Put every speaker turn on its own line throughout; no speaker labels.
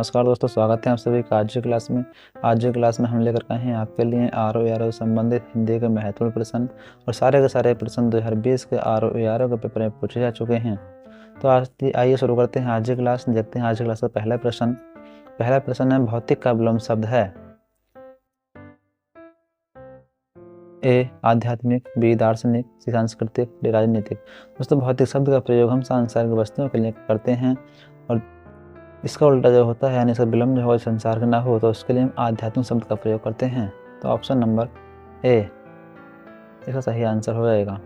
नमस्कार दोस्तों, स्वागत है आप सभी का आज की क्लास में। आज की क्लास में हम लेकर आए हैं आपके लिए आर ओ संबंधित हिंदी के महत्वपूर्ण प्रश्न और सारे के सारे प्रश्न 2020 के आर ओ के पेपर में पूछे जा चुके हैं। तो आज आइए शुरू करते हैं आज की क्लास। देखते हैं आज की क्लास का पहला प्रश्न है भौतिक का विलोम शब्द है। ए आध्यात्मिक, बी दार्शनिक, सी सांस्कृतिक, डी राजनीतिक। दोस्तों, भौतिक शब्द का प्रयोग हम सांसारिक वस्तुओं के लिए करते हैं और इसका उल्टा जो होता है यानी इसका विलम्ब जो हो संसार का ना हो तो उसके लिए हम आध्यात्मिक शब्द का प्रयोग करते हैं। तो ऑप्शन नंबर ए इसका सही आंसर हो जाएगा।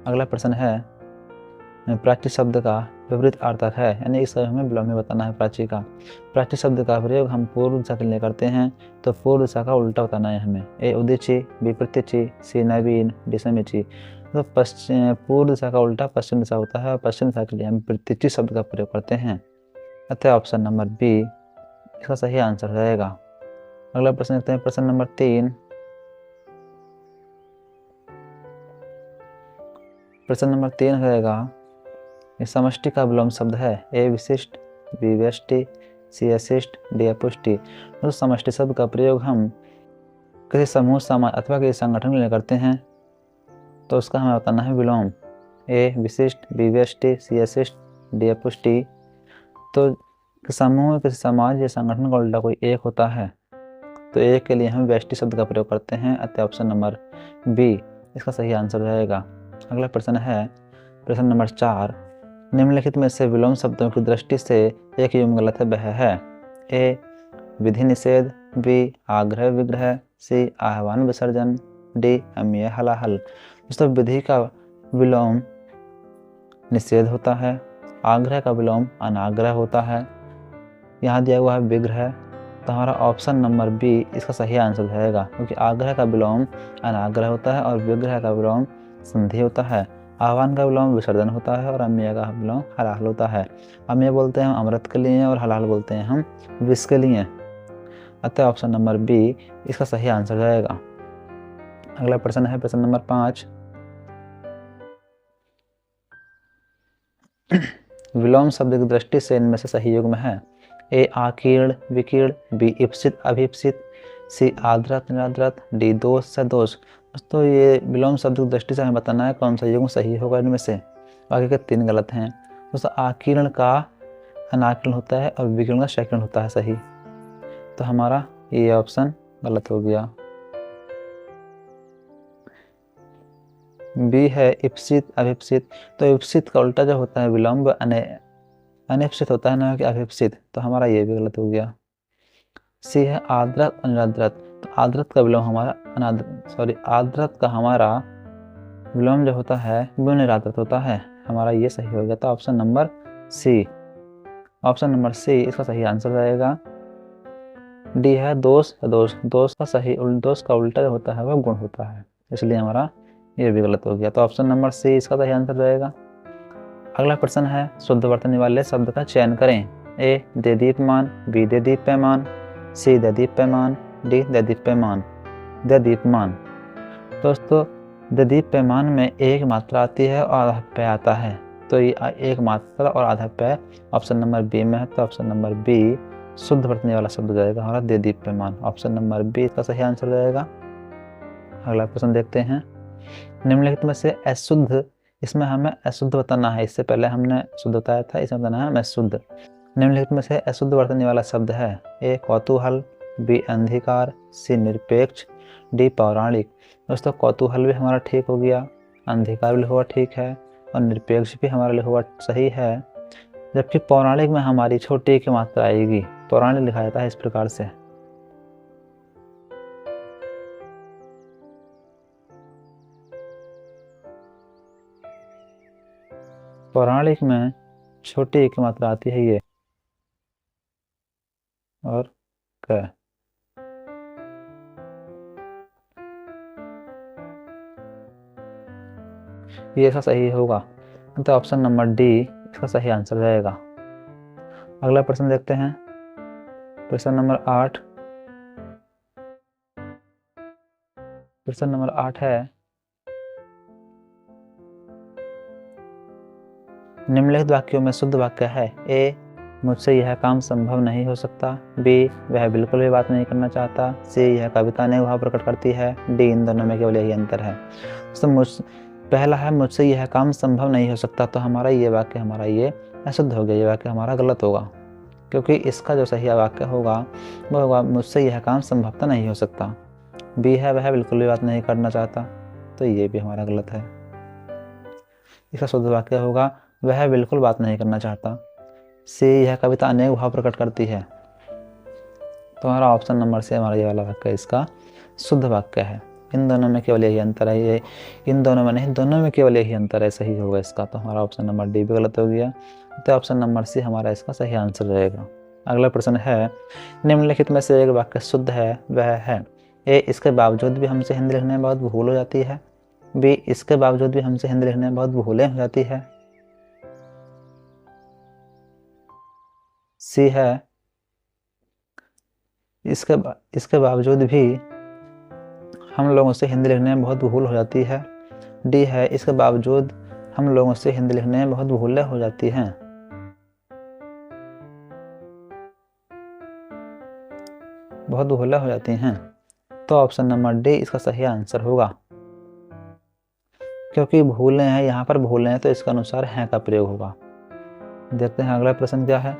अगला प्रश्न है प्राची शब्द का विपरीत अर्थक है, यानी इसका हमें विलम्ब बताना है। प्राची शब्द का प्रयोग हम पूर्व दिशा के लिए करते हैं, तो पूर्व दिशा का उल्टा बताना है हमें। ए उदीची, बी प्रतीची, सी नवीन, डी समीची। तो पूर्व दिशा का उल्टा पश्चिम दिशा होता है और पश्चिम दिशा के लिए हम प्रतीची शब्द का प्रयोग करते हैं। अतः ऑप्शन नंबर बी इसका सही आंसर रहेगा। अगला प्रश्न देखते हैं, प्रश्न नंबर 3। प्रश्न नंबर 3 रहेगा समष्टि का विलोम शब्द है। ए विशिष्ट, बी व्यष्टि, सी अशिष्ट, डी अपुष्टि। तो समष्टि शब्द का प्रयोग हम किसी समूह, समाज अथवा किसी संगठन के लिए करते हैं, तो उसका हमें बताना है विलोम। ए विशिष्ट, बी व्यष्टि, सी अशिष्ट, डी अपुष्टि। तो समूह, किसी समाज या संगठन का उल्टा कोई एक होता है, तो एक के लिए हम व्यष्टि शब्द का प्रयोग करते हैं। अतः ऑप्शन नंबर बी इसका सही आंसर रहेगा। अगला प्रश्न है प्रश्न नंबर 4। निम्नलिखित में से विलोम शब्दों की दृष्टि से एक युग्म गलत है वह है। ए विधि निषेध, बी आग्रह विग्रह, सी आह्वान विसर्जन, डी अम्य हलाहल। दोस्तों, विधि का विलोम निषेध होता है, आग्रह का विलोम अनाग्रह होता है, यहाँ दिया हुआ है विग्रह। तो हमारा ऑप्शन नंबर बी इसका सही आंसर रहेगा, क्योंकि आग्रह का विलोम अनाग्रह होता है और विग्रह का विलोम संधि होता है। आह्वान का विलोम विसर्जन होता है और अम्य का विलोम हलाहल होता है। अम्य बोलते हैं हम अमृत के लिए और हलाहल बोलते हैं हम विष के लिए। अतः ऑप्शन नंबर बी इसका सही आंसर रहेगा। अगला प्रश्न है प्रश्न नंबर 5। विलोम शब्द की दृष्टि से इनमें से सही युग्म है। ए आकीर्ण विकीर्ण, बी इप्सित अभिप्सित, सी आद्रत निराद्रत, डी दोष सदोष। दोस्तों, ये विलोम शब्द की दृष्टि से हमें बताना है कौन सा युग्म सही होगा इनमें से। बाकी के 3 गलत हैं। दोस्तों, आकीर्ण का अनाकीर्ण होता है और विकीर्ण का सकीर्ण होता है सही। तो हमारा ये ऑप्शन गलत हो गया। बी है इप्सित अभिप्सित। तो इप्सित का उल्टा जो होता है विलम्ब अनिप्सित होता है ना कि अभिप्सित, तो हमारा ये भी गलत हो गया। सी है आद्रत अनिराद्रत। तो आद्रत का विलोम हमारा आद्रत का हमारा विलोम जो होता है वो निराद्रत होता है। हमारा ये सही हो गया। तो ऑप्शन नंबर सी इसका सही आंसर रहेगा। डी है दोष दोष। दोष का उल्टा जो होता है वह गुण होता है, इसलिए हमारा ये भी गलत हो गया। तो ऑप्शन नंबर सी इसका सही आंसर रहेगा। अगला प्रश्न है शुद्ध वर्तनी वाले शब्द का चयन करें। ए दे दीप्यमान, बी दे दीप्यमान, सी दे दीप्यमान, डी दे दीप्यमान। दे दीप्यमान। दोस्तों, दे दीप्यमान में एक मात्रा आती है और आधा पे आता है, तो ये एक मात्रा और आधा पे ऑप्शन नंबर बी में है। तो ऑप्शन नंबर बी शुद्ध वर्तनी वाला शब्द जाएगा हमारा दे दीप्यमान। ऑप्शन नंबर बी इसका सही आंसर रहेगा। अगला प्रश्न देखते हैं, निम्नलिखित में से अशुद्ध, इसमें हमें अशुद्ध बताना है। इससे पहले हमने शुद्ध बताया था, इसमें बताना है हमें शुद्ध। निम्नलिखित में से अशुद्ध वर्तनी वाला शब्द है। ए कौतूहल, बी अंधकार, सी निरपेक्ष, डी पौराणिक। दोस्तों, कौतूहल भी हमारा ठीक हो गया, अंधकार भी लिखा हुआ ठीक है और निरपेक्ष भी हमारा लिखा हुआ सही है, जबकि पौराणिक में हमारी छोटी की मात्रा आएगी। पौराणिक लिखा जाता है इस प्रकार से। पौराणिक में छोटी की मात्रा आती है ये और क। ये ऐसा सही होगा। तो ऑप्शन नंबर डी इसका सही आंसर रहेगा। अगला प्रश्न देखते हैं, प्रश्न नंबर 8। प्रश्न नंबर 8 है निम्नलिखित वाक्यों में शुद्ध वाक्य है। ए मुझसे यह काम संभव नहीं हो सकता। बी, वह बिल्कुल भी बात नहीं करना चाहता। सी, यह कविता अनेक भाव प्रकट करती है। डी, इन दोनों में केवल यही अंतर है। तो पहला है मुझसे यह काम संभव नहीं हो सकता, तो हमारा ये वाक्य हमारा ये अशुद्ध हो गया, ये वाक्य हमारा गलत होगा, क्योंकि इसका जो सही वाक्य होगा वो होगा मुझसे यह काम संभवतः नहीं हो सकता। बी है वह बिल्कुल भी बात नहीं करना चाहता, तो ये भी हमारा गलत है। इसका शुद्ध वाक्य होगा वह बिल्कुल बात नहीं करना चाहता। सी, यह कविता अनेक भाव प्रकट करती है, तो हमारा ऑप्शन नंबर से हमारा ये वाला वाक्य इसका शुद्ध वाक्य है। इन दोनों में केवल यही अंतर है, ये इन दोनों में नहीं, दोनों में केवल यही अंतर है, सही होगा इसका। तो हमारा ऑप्शन नंबर डी भी गलत हो गया, तो ऑप्शन नंबर सी हमारा इसका सही आंसर रहेगा। अगला प्रश्न है, निम्नलिखित में से एक वाक्य शुद्ध है, वह है ए, इसके बावजूद भी हमसे हिंदी लिखने में बहुत भूल हो जाती है। बी, इसके बावजूद भी हमसे हिंदी लिखने में बहुत भूलें हो जाती है। सी है इसके बावजूद भी हम लोगों से हिंदी लिखने में बहुत भूल हो जाती है। डी है, इसके बावजूद हम लोगों से हिंदी लिखने में बहुत भूलें हो जाती हैं। बहुत भूलें हो जाती हैं, तो ऑप्शन नंबर डी इसका सही आंसर होगा, क्योंकि भूलें हैं, यहाँ पर भूलें हैं तो इसके अनुसार हैं का प्रयोग होगा। देखते हैं अगला प्रश्न क्या है।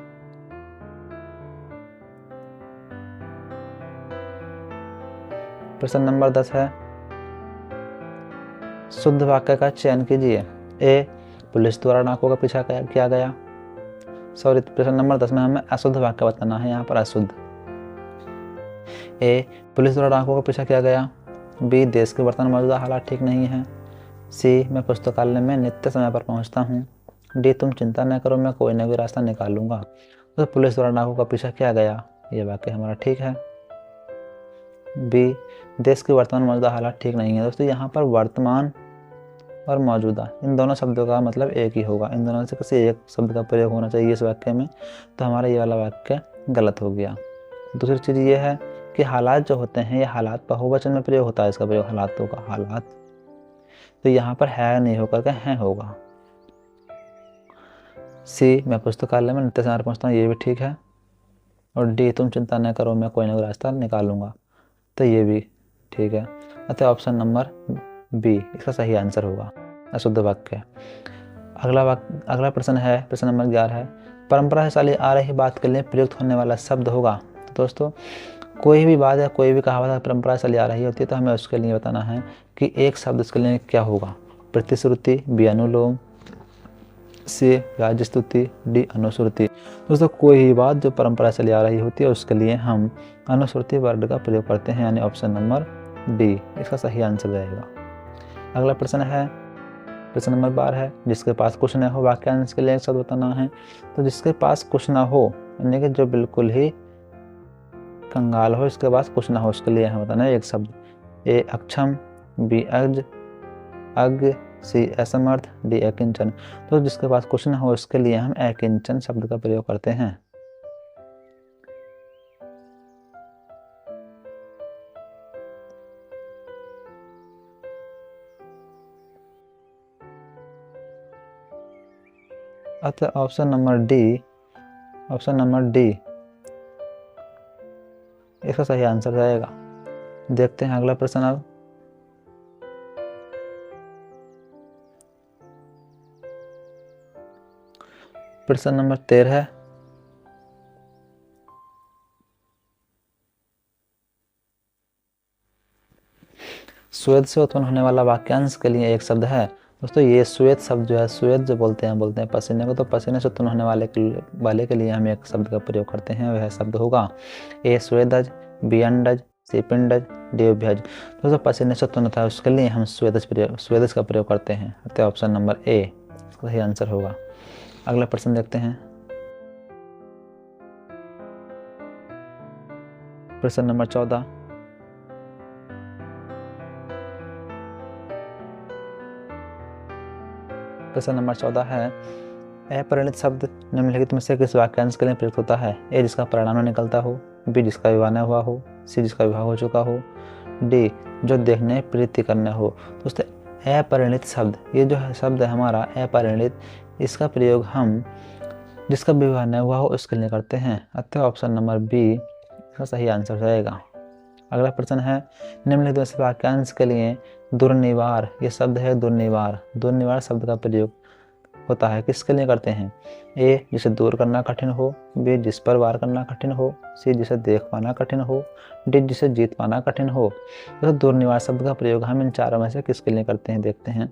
प्रश्न नंबर 10 है, शुद्ध वाक्य का चयन कीजिए। ए, पुलिस द्वारा नाकों का पीछा किया गया। सॉरी, प्रश्न नंबर 10 में हमें अशुद्ध वाक्य बताना है, यहाँ पर अशुद्ध। ए, पुलिस द्वारा नाकों का पीछा किया गया। बी, देश के वर्तमान मौजूदा हालात ठीक नहीं हैं। सी, मैं पुस्तकालय में नित्य समय पर पहुँचता हूँ। डी, तुम चिंता न करो, मैं कोई न कोई रास्ता निकालूंगा। तो पुलिस द्वारा नाकों का पीछा किया गया, ये वाक्य हमारा ठीक है। बी, देश के वर्तमान मौजूदा हालात ठीक नहीं है। दोस्तों यहाँ पर वर्तमान और मौजूदा इन दोनों शब्दों का मतलब एक ही होगा, इन दोनों से किसी एक शब्द का प्रयोग होना चाहिए इस वाक्य में, तो हमारा ये वाला वाक्य गलत हो गया। दूसरी चीज़ ये है कि हालात जो होते हैं, ये हालात बहुवचन में प्रयोग होता है, इसका प्रयोग हालातों का, हालात, तो यहाँ पर है नहीं होकर के हैं होगा। सी, मैं पुस्तकालय में नित्य समय पर पहुँचता हूँ, ये भी ठीक है। और डी, तुम चिंता न करो, मैं कोई ना कोई रास्ता निकालूंगा, तो ये भी ठीक है। अतः ऑप्शन नंबर बी इसका सही आंसर होगा, अशुद्ध वाक्य। अगला प्रश्न है, प्रश्न नंबर 11 है, परंपरा से चली आ रही बात के लिए प्रयुक्त होने वाला शब्द होगा। तो दोस्तों कोई भी बात या कोई भी कहावत परंपरा से चली आ रही होती है, तो हमें उसके लिए बताना है कि एक शब्द उसके लिए क्या होगा। प्रतिश्रुति, बी, अनुलोम, सी, राजस्तुति, डी, अनुश्रुति। दोस्तों कोई भी बात जो परंपरा से चली आ रही होती है उसके लिए हम अनुश्रुति वर्ड का प्रयोग करते हैं, यानी ऑप्शन नंबर डी इसका सही आंसर रहेगा। अगला प्रश्न है, प्रश्न नंबर 12 है, जिसके पास कुछ न हो वाक्यांश के लिए एक शब्द बताना है। तो जिसके पास कुछ ना हो यानी कि जो बिल्कुल ही कंगाल हो, इसके पास कुछ ना हो, उसके लिए हमें बताना है एक शब्द। ए, अक्षम, बी, अज्ञ, सी, असमर्थ, डी, अकिंचन। तो जिसके पास कुछ ना हो उसके लिए हम अकिंचन शब्द का प्रयोग करते हैं। अतः ऑप्शन नंबर डी इसका सही आंसर रहेगा। देखते हैं अगला प्रश्न अब। प्रश्न नंबर 13 है, श्वेत से उत्पन्न होने वाला वाक्यांश के लिए एक शब्द है। दोस्तों ये श्वेत शब्द जो है, श्वेत जो बोलते हैं पसीने को, तो पसीने से उत्पन्न होने वाले के लिए हम एक शब्द का प्रयोग करते हैं, वह शब्द होगा ए, स्वेदज, बी, अंडज, सी, पिंडज, डी, उभयज। दोस्तों पसीने से उत्पन्न होता है उसके लिए हम स्वेदज का प्रयोग करते हैं, अतः ऑप्शन नंबर ए सही आंसर होगा। अगला प्रश्न देखते हैं। प्रश्न नंबर 14, प्रश्न नंबर 14 है, अपरिणित शब्द निम्नलिखित में से किस वाक्यांश के लिए प्रयुक्त होता है। ए, जिसका परिणाम न निकलता हो, बी, जिसका विवाह न हुआ हो, सी, जिसका विवाह हो चुका हो, डी, जो देखने प्रीति करने हो। दोस्तों अपरिणित शब्द, ये जो शब्द है हमारा अपरिणित, इसका प्रयोग हम जिसका विवाह न हुआ हो उसके लिए करते हैं, अतः ऑप्शन नंबर बी इसका सही आंसर रहेगा। अगला प्रश्न है, निम्नलिखित में से वाक्यांश के लिए दुर्निवार, ये शब्द है दुर्निवार, दुर्निवार शब्द का प्रयोग होता है किसके लिए करते हैं? ए जिसे दूर करना कठिन हो, बी जिस पर वार करना कठिन हो, सी जिसे देख पाना कठिन हो, डी जिसे जीत पाना कठिन हो। तो दुर्निवार शब्द का प्रयोग हम इन चारों में से किसके लिए करते हैं, देखते हैं।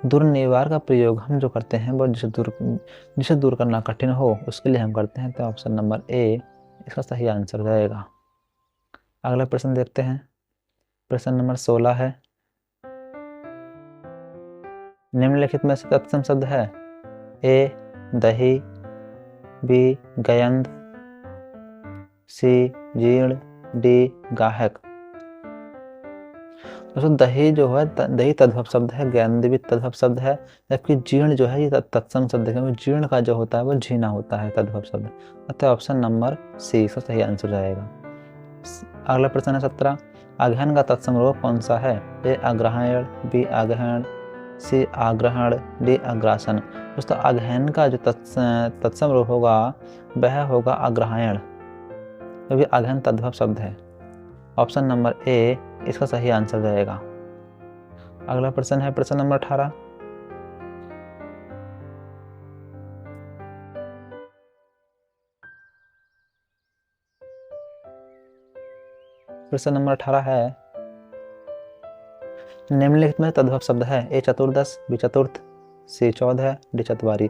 दुर्निवार का प्रयोग हम जो करते हैं वो जिसे दूर करना कठिन हो उसके लिए हम करते हैं, तो ऑप्शन नंबर ए इसका सही आंसर रहेगा। अगला प्रश्न देखते हैं, प्रश्न नंबर 16 है, निम्नलिखित में से तत्सम शब्द है? ए दही, बी गयंद, सी जीर्ण, डी गाहक। दोस्तों दही जो है दही तद्भव शब्द है, गयंद भी तद्भव शब्द है, जबकि जीर्ण जो है ये तत्सम शब्द है, क्योंकि जीर्ण का जो होता है वो झीना होता है तद्भव शब्द, अतः ऑप्शन नंबर सी इसका सही आंसर रहेगा। अगला प्रश्न है 17, अग्रहण का तत्सम रूप कौन सा है? ए अग्रहायण, बी आग्रहण, सी आग्रहण, डी अग्रासन। दोस्तों अग्रहण का जो तत्सम रूप होगा वह होगा अग्रहायण, क्योंकि अग्रहण तद्भव शब्द है, ऑप्शन नंबर ए इसका सही आंसर रहेगा। अगला प्रश्न है प्रश्न नंबर 18, प्रश्न नंबर 18 है, निम्नलिखित में तद्भव शब्द है? ए चतुर्दश, बी चतुर्थ, सी चौदह, डी चतवारी।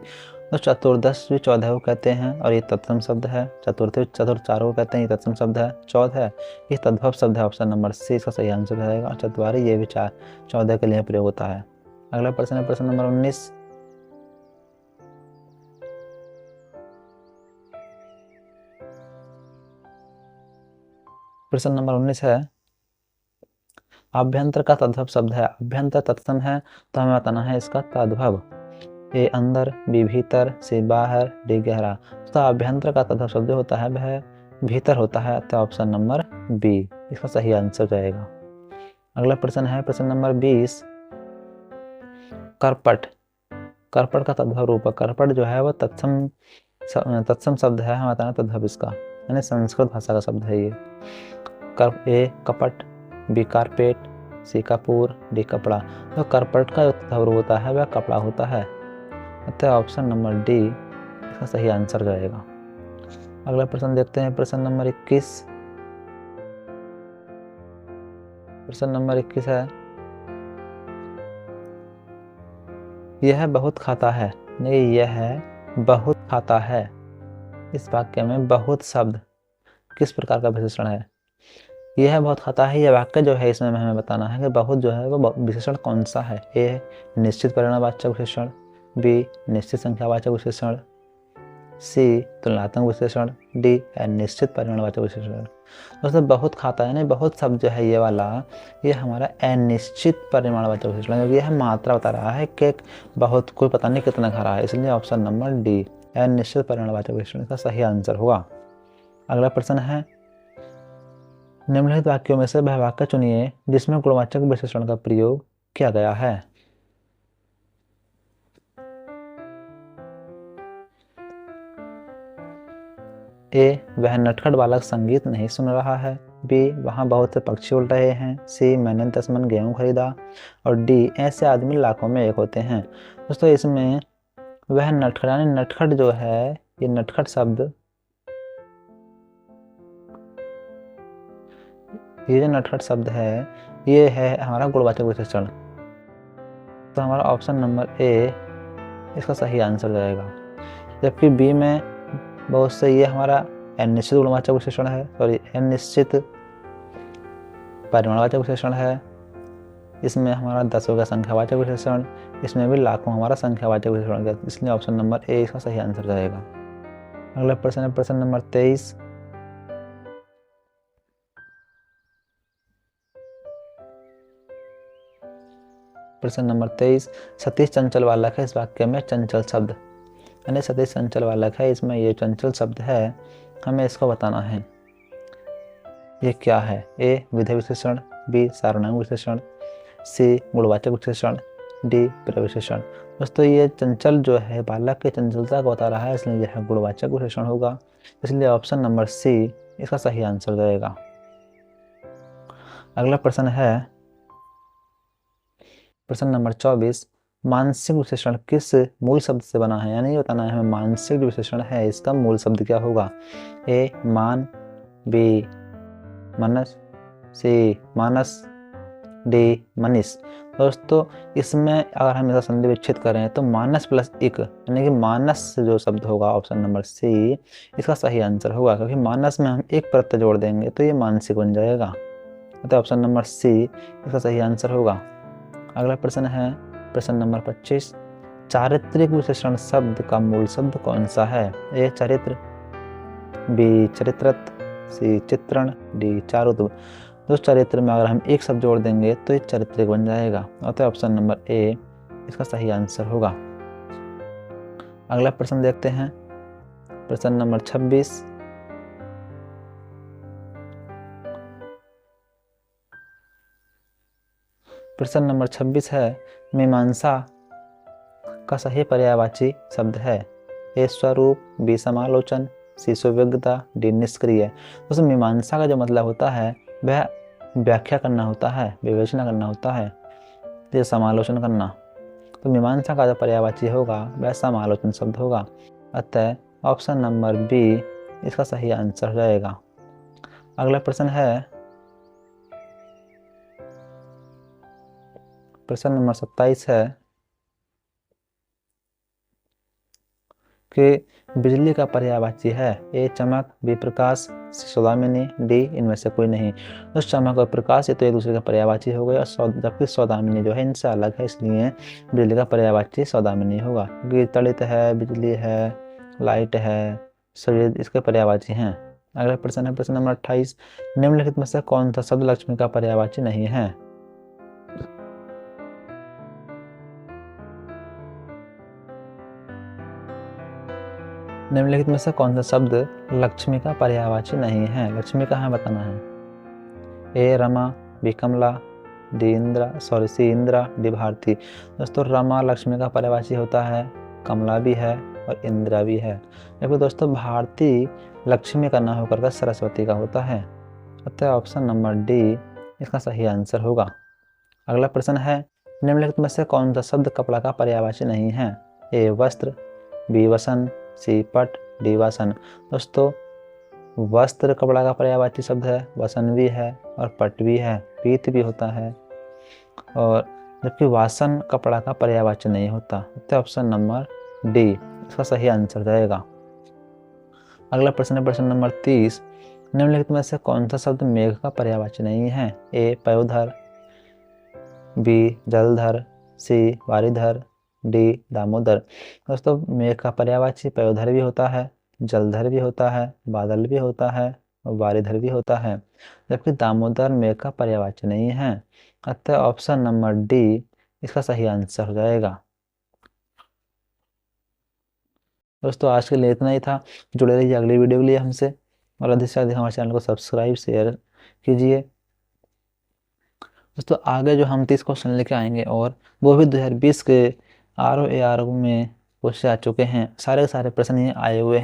तो चतुर्दश भी 14 को कहते हैं और ये तत्सम शब्द है, चतुर्थ चारों को कहते हैं, ये तत्सम शब्द है, 14 ये तद्भव शब्द है, ऑप्शन नंबर सी इसका सही आंसर रहेगा। और चतवारी ये भी 14 के लिए प्रयोग होता है। अगला प्रश्न है प्रश्न नंबर 19, प्रश्न नंबर 19 है, अभ्यंतर का तद्भव शब्द है, अभ्यंतर तत्सम है तो हमें बताना है इसका तद्भव। ए अंदर, बी भीतर, सी बाहर, डी गहरा। तो अभ्यंतर का तद्भव शब्द होता है वह भीतर होता है, तो ऑप्शन नंबर बी इसका सही आंसर रहेगा। अगला प्रश्न है प्रश्न नंबर 20, करपट, करपट का तद्भव रूप। करपट जो है वो तत्सम शब्द है, हमें बताना तद्भव इसका, यानी संस्कृत भाषा का शब्द है ये। ए कपट, बी कारपेट, सी कपूर, डी कपड़ा। तो करपट का जो तद्भव रूप होता है वह कपड़ा होता है, अतः ऑप्शन नंबर डी इसका सही आंसर रहेगा। अगला प्रश्न देखते हैं प्रश्न नंबर 21, प्रश्न नंबर 21 है, यह बहुत खाता है, नहीं यह बहुत खाता है, इस वाक्य में बहुत शब्द किस प्रकार का विशेषण है? यह बहुत खाता है, यह वाक्य जो है इसमें हमें बताना है कि बहुत जो है वो विशेषण कौन सा है। ए निश्चित परिमाणवाचक विशेषण, बी निश्चित संख्यावाचक विशेषण, सी तुलनात्मक विशेषण, डी अनिश्चित परिमाणवाचक विशेषण। दोस्तों बहुत खाता है, यानी बहुत शब्द जो है ये वाला, ये हमारा अनिश्चित परिमाणवाचक विशेषण है, क्योंकि यह मात्रा बता रहा है कि बहुत कोई पता नहीं कितना खा रहा है, इसलिए ऑप्शन नंबर डी अनिश्चित परिमाणवाचक विशेषण का सही आंसर होगा। अगला प्रश्न है, निम्नलिखित वाक्यों में से वह वाक्य चुनिए जिसमें गुणवाचक विशेषण का प्रयोग किया गया है। ए वह नटखट बालक संगीत नहीं सुन रहा है, बी वहाँ बहुत से पक्षी उड़ रहे हैं, सी मैंने 10 मन गेहूँ खरीदा, और डी ऐसे आदमी लाखों में एक होते हैं। दोस्तों इसमें वह नटखट, यानी नटखट जो है ये नटखट शब्द, ये जो नटखट शब्द है ये है हमारा गुणवाचक विशेषण, तो हमारा ऑप्शन नंबर ए इसका सही आंसर रहेगा। जबकि बी में बहुत से ये हमारा अनिश्चित गुणवाचक विशेषण है, सॉरी अनिश्चित परिमाणवाचक विशेषण है, इसमें हमारा 10 का संख्यावाचक विशेषण, इसमें भी लाखों हमारा संख्यावाचक विशेषण है, इसलिए ऑप्शन नंबर ए इसका सही आंसर रहेगा। अगला प्रश्न है प्रश्न नंबर 23, प्रश्न नंबर 23, सतीश चंचल बालक है, इस वाक्य में चंचल शब्द, यानी सतीश चंचल बालक है, इसमें ये चंचल शब्द है, हमें इसको बताना है ये क्या है। ए विधेय विशेषण, बी सार्वनाम विशेषण, सी गुणवाचक विशेषण, डी प्रविशेषण। दोस्तों ये चंचल जो है बालक की चंचलता को बता रहा है, इसलिए यह गुणवाचक विशेषण होगा, इसलिए ऑप्शन नंबर सी इसका सही आंसर जाएगा। अगला प्रश्न है प्रश्न नंबर 24, मानसिक विशेषण किस मूल शब्द से बना है, यानी बताना है हमें मानसिक जो विशेषण है इसका मूल शब्द क्या होगा। ए मान, बी मनस, सी मानस, डी मनीष। दोस्तों इसमें अगर हम इसका संधि विच्छेद करें तो मानस प्लस इक यानी कि मानस जो शब्द होगा ऑप्शन नंबर सी इसका सही आंसर होगा, क्योंकि मानस में हम एक प्रत्यय जोड़ देंगे तो ये मानसिक बन जाएगा, तो ऑप्शन नंबर सी इसका सही आंसर होगा। अगला प्रश्न है प्रश्न नंबर 25, चारित्रिक विशेषण शब्द का मूल शब्द कौन सा है। ए चरित्र, बी चरित्रत, सी चित्रण, डी चारुत्व। दोस्त चरित्र में अगर हम एक शब्द जोड़ देंगे तो ये चारित्रिक बन जाएगा, अतः ऑप्शन नंबर ए इसका सही आंसर होगा। अगला प्रश्न देखते हैं प्रश्न नंबर 26, प्रश्न नंबर 26 है मीमांसा का सही पर्यायवाची शब्द है। ए स्वरूप, बी समालोचन, सी सुविज्ञता, डी निष्क्रिय। दोस्तों मीमांसा का जो मतलब होता है वह व्याख्या करना होता है, विवेचना करना होता है, ये समालोचन करना, तो मीमांसा का जो पर्यायवाची होगा वह समालोचन शब्द होगा, अतः ऑप्शन नंबर बी इसका सही आंसर हो जाएगा। अगला प्रश्न है प्रश्न नंबर 27 है कि बिजली का पर्यायवाची है। ए चमक, बी प्रकाश, सी सौदामिनी, डी इनमें से कोई नहीं। तो चमक और प्रकाश ये तो एक दूसरे का पर्यायवाची हो गया, जबकि सौदामिनी जो है इनसे अलग है, इसलिए बिजली का पर्यायवाची सौदामिनी होगा, क्योंकि तड़ित है, बिजली है, लाइट है, सभी इसके पर्यायवाची हैं। अगला प्रश्न है प्रश्न नंबर 28, निम्नलिखित में से कौन सा शब्द लक्ष्मी का पर्यायवाची नहीं है। निम्नलिखित में से कौन सा शब्द लक्ष्मी का पर्यायवाची नहीं है, लक्ष्मी का हमें बताना है। ए रमा, बी कमला, डी इंद्रा, सी इंद्रा, डी भारती। दोस्तों रमा लक्ष्मी का पर्यायवाची होता है, कमला भी है और इंद्रा भी है, जबकि दोस्तों भारती लक्ष्मी का न होकर के सरस्वती का होता है, अतः ऑप्शन नंबर डी इसका सही आंसर होगा। अगला प्रश्न है निम्नलिखित में से कौन सा शब्द कपड़ा का पर्यायवाची नहीं है। ए वस्त्र, बी वसन, सी पट, डी वासन। दोस्तों वस्त्र कपड़ा का पर्यायवाची शब्द है, वसन भी है और पट भी है, पीत भी होता है, और जबकि वासन कपड़ा का पर्यायवाची नहीं होता, तो ऑप्शन नंबर डी इसका सही आंसर जाएगा। अगला प्रश्न है प्रश्न नंबर 30, निम्नलिखित में से कौन सा शब्द मेघ का पर्यायवाची नहीं है। ए पयोधर, बी जलधर, सी वारिधर, डी दामोदर। दोस्तों मेघ का पर्यायवाची पयोधर भी होता है, जलधर भी होता है, बादल भी होता है और वारिधर भी होता है, जबकि दामोदर मेघ का पर्यायवाची नहीं है, अतः ऑप्शन नंबर डी इसका सही आंसर हो जाएगा। दोस्तों आज के लिए इतना ही था, जुड़े रहिए अगली वीडियो के लिए हमसे, और अधिक से अधिक हमारे चैनल को सब्सक्राइब शेयर कीजिए। दोस्तों आगे जो हम 30 क्वेश्चन लेके आएंगे और वो भी 2020 के ROAR में पूछे जा चुके हैं, सारे के सारे प्रश्न ये आए हुए हैं।